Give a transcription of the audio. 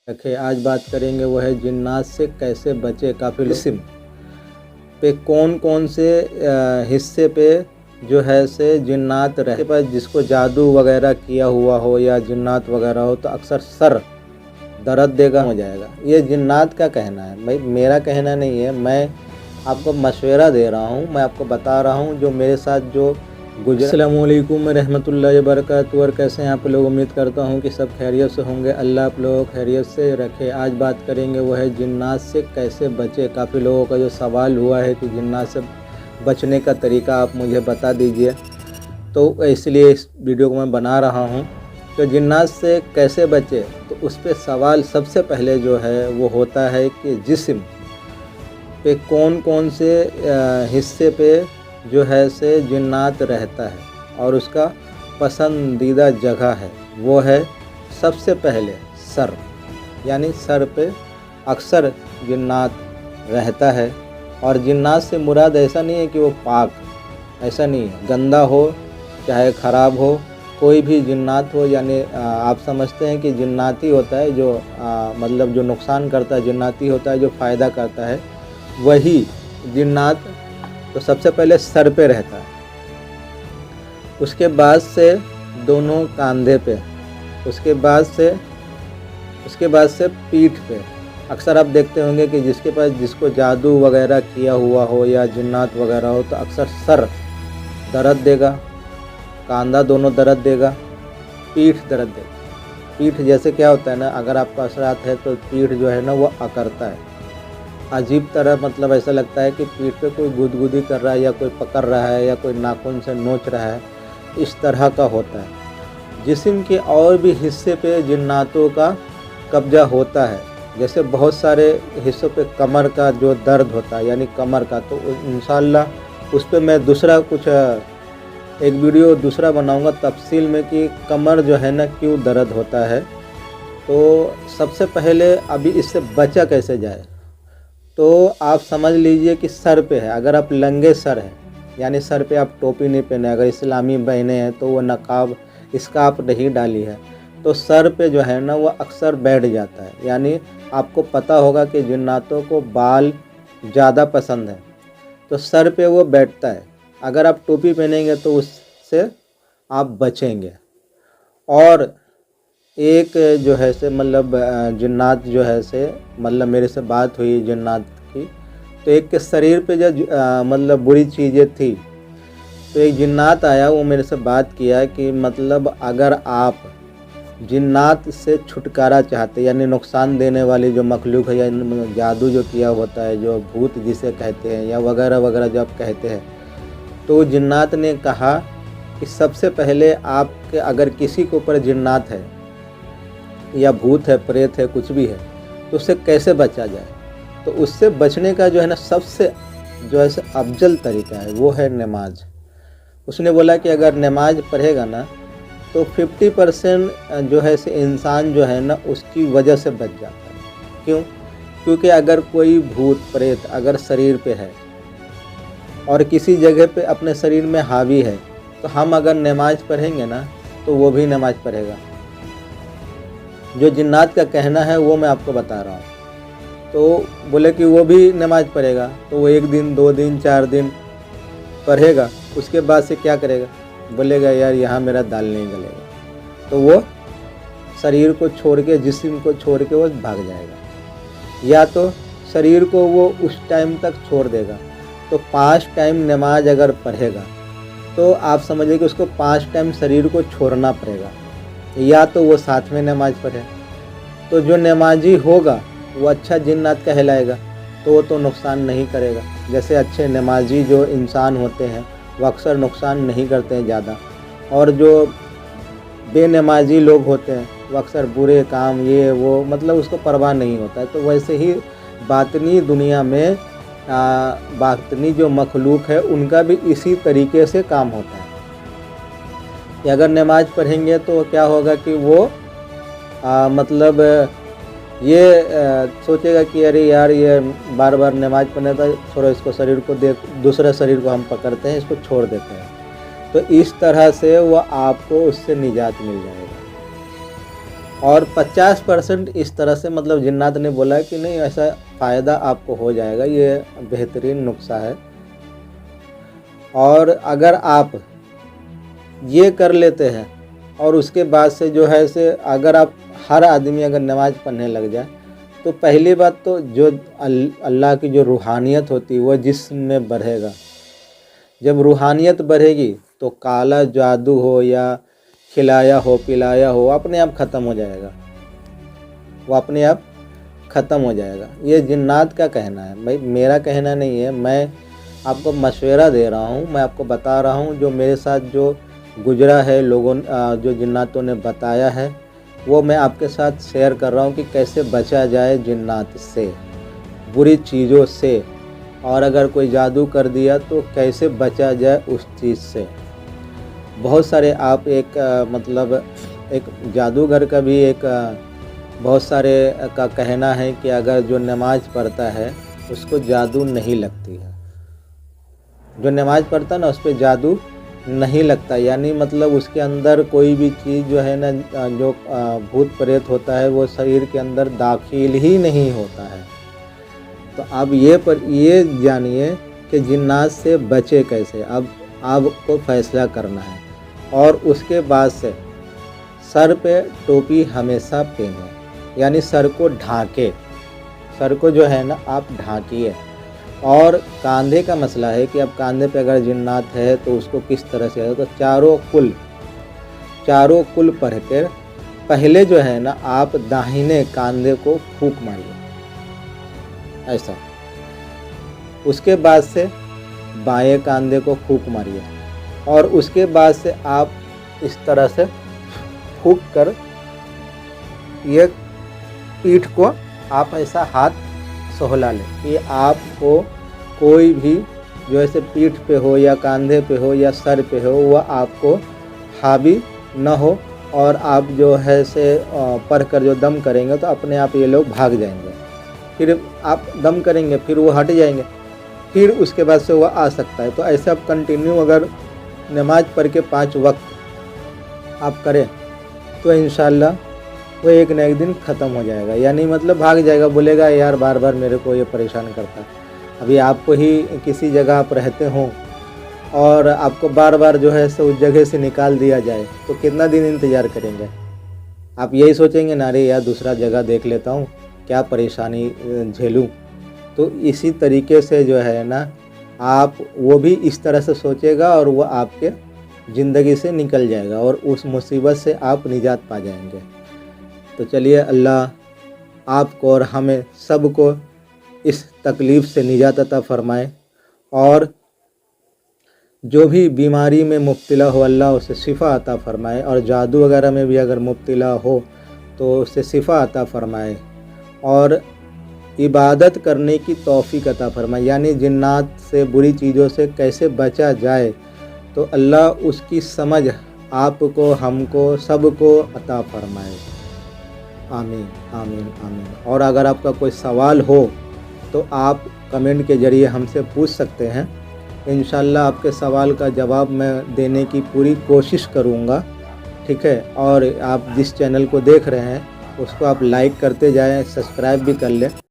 रखे। आज बात करेंगे वो है जिन्नात से कैसे बचे। काफ़ी जिस्म पे कौन कौन से हिस्से पे जो है से जिन्नात रहते पर जिसको जादू वगैरह किया हुआ हो या जिन्नात वगैरह हो तो अक्सर सर दर्द देगा हो जाएगा। ये जिन्नात का कहना है भाई, मेरा कहना नहीं है। मैं आपको मशवरा दे रहा हूँ, मैं आपको बता रहा हूँ जो मेरे साथ जो गुजर। अस्सलामु अलैकुम रहमतुल्लाहि व बरकातहू। और कैसे हैं आप लोग? उम्मीद करता हूँ कि सब खैरियत से होंगे। अल्लाह आप लोग खैरियत से रखे। आज बात करेंगे वो है जिन्नात से कैसे बचे। काफ़ी लोगों का जो सवाल हुआ है कि जिन्नात से बचने का तरीका आप मुझे बता दीजिए, तो इसलिए इस वीडियो को मैं बना रहा हूँ। तो जिन्नात से कैसे बचे, तो उस पर सवाल सबसे पहले जो है वो होता है कि जिस्म पे कौन कौन से हिस्से पे जो है से जिन्नात रहता है और उसका पसंदीदा जगह है वो है सबसे पहले सर, यानी सर पे अक्सर जिन्नात रहता है। और जिन्नात से मुराद ऐसा नहीं है कि वो पाक, ऐसा नहीं है, गंदा हो चाहे ख़राब हो, कोई भी जिन्नात हो। यानी आप समझते हैं कि जिन्नाती होता है जो मतलब जो नुकसान करता है, जिन्नाती होता है जो फ़ायदा करता है, वही जिन्नात। तो सबसे पहले सर पे रहता है, उसके बाद से दोनों कंधे पे, उसके बाद से पीठ पे। अक्सर आप देखते होंगे कि जिसके पास जिसको जादू वगैरह किया हुआ हो या जिन्नात वगैरह हो तो अक्सर सर दर्द देगा, कंधा दोनों दर्द देगा, पीठ दर्द देगा। पीठ जैसे क्या होता है ना, अगर आपको असरात है तो पीठ जो है ना वो अकड़ता है, अजीब तरह, मतलब ऐसा लगता है कि पीठ पे कोई गुदगुदी कर रहा है या कोई पकड़ रहा है या कोई नाखून से नोच रहा है, इस तरह का होता है। जिस्म के और भी हिस्से पे जिन्नातों का कब्जा होता है, जैसे बहुत सारे हिस्सों पे कमर का जो दर्द होता है, यानी कमर का, तो इंशाल्लाह उस पर मैं दूसरा कुछ एक वीडियो दूसरा बनाऊंगा तफसील में कि कमर जो है ना क्यों दर्द होता है। तो सबसे पहले अभी इससे बचा कैसे जाए, तो आप समझ लीजिए कि सर पे है। अगर आप लंगे सर हैं, यानी सर पे आप टोपी नहीं पहने, अगर इस्लामी बहनें हैं तो वो नकाब स्कार्फ नहीं डाली है, तो सर पे जो है ना वो अक्सर बैठ जाता है। यानी आपको पता होगा कि जिन्नातों को बाल ज़्यादा पसंद है, तो सर पे वो बैठता है। अगर आप टोपी पहनेंगे तो उससे आप बचेंगे। और एक जो है से मतलब जिन्नात जो है से, मतलब मेरे से बात हुई जिन्नात की, तो एक के शरीर पे जो मतलब बुरी चीज़ें थी, तो एक जिन्नात आया, वो मेरे से बात किया कि मतलब अगर आप जिन्नात से छुटकारा चाहते, यानी नुकसान देने वाली जो मखलूक है या जादू जो किया होता है, जो भूत जिसे कहते हैं या वगैरह वगैरह जो आप कहते हैं, तो जिन्नात ने कहा कि सबसे पहले आपके अगर किसी के ऊपर जिन्नात है या भूत है, प्रेत है, कुछ भी है, तो उससे कैसे बचा जाए। तो उससे बचने का जो है ना सबसे जो है अफजल तरीका है वो है नमाज। उसने बोला कि अगर नमाज पढ़ेगा ना तो 50% जो है से इंसान जो है ना उसकी वजह से बच जाता है। क्यों? क्योंकि अगर कोई भूत प्रेत अगर शरीर पे है और किसी जगह पे अपने शरीर में हावी है, तो हम अगर नमाज पढ़ेंगे ना तो वो भी नमाज पढ़ेगा। जो जिन्नात का कहना है वो मैं आपको बता रहा हूँ। तो बोले कि वो भी नमाज पढ़ेगा, तो वो 1 दिन 2 दिन 4 दिन पढ़ेगा, उसके बाद से क्या करेगा, बोलेगा यार यहाँ मेरा दाल नहीं गलेगा, तो वो शरीर को छोड़ के, जिस्म को छोड़ के वो भाग जाएगा। या तो शरीर को वो उस टाइम तक छोड़ देगा। तो 5 टाइम नमाज अगर पढ़ेगा तो आप समझिए कि उसको 5 टाइम शरीर को छोड़ना पड़ेगा, या तो वो साथ में नमाज पढ़े। तो जो नमाजी होगा वो अच्छा जिन्नात कहलाएगा, तो वो तो नुकसान नहीं करेगा। जैसे अच्छे नमाजी जो इंसान होते हैं वो अक्सर नुकसान नहीं करते हैं ज़्यादा, और जो बेनमाजी लोग होते हैं वो अक्सर बुरे काम ये वो, मतलब उसको परवाह नहीं होता है। तो वैसे ही बातनी दुनिया में बातनी जो मखलूक है उनका भी इसी तरीके से काम होता है कि अगर नमाज पढ़ेंगे तो क्या होगा कि वो मतलब ये सोचेगा कि अरे यार ये बार बार नमाज पढ़ने था, थोड़ा इसको शरीर को देख, दूसरे शरीर को हम पकड़ते हैं, इसको छोड़ देते हैं। तो इस तरह से वो आपको उससे निजात मिल जाएगा। और 50% इस तरह से मतलब जिन्नात ने बोला कि नहीं ऐसा फ़ायदा आपको हो जाएगा, ये बेहतरीन नुस्खा है। और अगर आप ये कर लेते हैं और उसके बाद से जो है से अगर आप हर आदमी अगर नमाज़ पढ़ने लग जाए तो पहली बात तो जो अल्लाह की जो रूहानियत होती है वह जिस्म में बढ़ेगा। जब रूहानियत बढ़ेगी तो काला जादू हो या खिलाया हो पिलाया हो अपने आप ख़त्म हो जाएगा, वो अपने आप ख़त्म हो जाएगा। ये जिन्नात का कहना है भाई, मेरा कहना नहीं है। मैं आपको मशवरा दे रहा हूँ, मैं आपको बता रहा हूँ जो मेरे साथ जो गुजरा है, लोगों जो जिन्नातों ने बताया है वो मैं आपके साथ शेयर कर रहा हूँ कि कैसे बचा जाए जिन्नात से, बुरी चीज़ों से। और अगर कोई जादू कर दिया तो कैसे बचा जाए उस चीज़ से। बहुत सारे आप मतलब एक जादूगर का भी बहुत सारे का कहना है कि अगर जो नमाज़ पढ़ता है उसको जादू नहीं लगती है। जो नमाज़ पढ़ता ना उस पर जादू नहीं लगता, यानी मतलब उसके अंदर कोई भी चीज़ जो है ना, जो भूत प्रेत होता है वो शरीर के अंदर दाखिल ही नहीं होता है। तो अब ये जानिए कि जिन्नात से बचे कैसे। अब आपको फैसला करना है। और उसके बाद से सर पे टोपी हमेशा पहने, यानी सर को ढाके, सर को जो है ना आप ढाकिए। और कंधे का मसला है कि अब कंधे पे अगर जिन्नात है तो उसको किस तरह से है, तो चारों कुल पढ़ कर पहले जो है ना आप दाहिने कंधे को फूंक मारिए ऐसा। उसके बाद से बाएं कंधे को फूंक मारिए और उसके बाद से आप इस तरह से फूंक कर ये पीठ को आप ऐसा हाथ सहला लें कि आपको कोई भी जो ऐसे पीठ पे हो या कंधे पे हो या सर पे हो वह आपको हावी न हो। और आप जो है से पढ़कर जो दम करेंगे तो अपने आप ये लोग भाग जाएंगे। फिर आप दम करेंगे फिर वो हट जाएंगे, फिर उसके बाद से वह आ सकता है। तो ऐसे आप कंटिन्यू अगर नमाज पढ़ के 5 वक्त आप करें तो इंशाल्लाह वो एक न एक दिन ख़त्म हो जाएगा, यानी मतलब भाग जाएगा। बोलेगा यार बार बार मेरे को ये परेशान करता है। अभी आपको ही किसी जगह आप रहते हों और आपको बार बार जो है सो उस जगह से निकाल दिया जाए तो कितना दिन इंतज़ार करेंगे। आप यही सोचेंगे ना, अरे यार दूसरा जगह देख लेता हूँ, क्या परेशानी झेलूँ। तो इसी तरीके से जो है ना आप वो भी इस तरह से सोचेगा और वो आपके ज़िंदगी से निकल जाएगा और उस मुसीबत से आप निजात पा जाएंगे। तो चलिए अल्लाह आपको और हमें सबको इस तकलीफ़ से निजात अता फ़रमाए और जो भी बीमारी में मुब्तला हो अल्लाह उसे शिफ़ा अता फ़रमाए और जादू वगैरह में भी अगर मुब्तला हो तो उसे शिफ़ा अता फ़रमाए और इबादत करने की तौफ़ीक अता फ़रमाए। यानी जिन्नात से, बुरी चीज़ों से कैसे बचा जाए तो अल्लाह उसकी समझ आपको, हमको, सबको अता फ़रमाए। आमीन आमीन आमीन। और अगर आपका कोई सवाल हो तो आप कमेंट के ज़रिए हमसे पूछ सकते हैं। इंशाल्लाह आपके सवाल का जवाब मैं देने की पूरी कोशिश करूँगा, ठीक है। और आप जिस चैनल को देख रहे हैं उसको आप लाइक करते जाएं, सब्सक्राइब भी कर लें।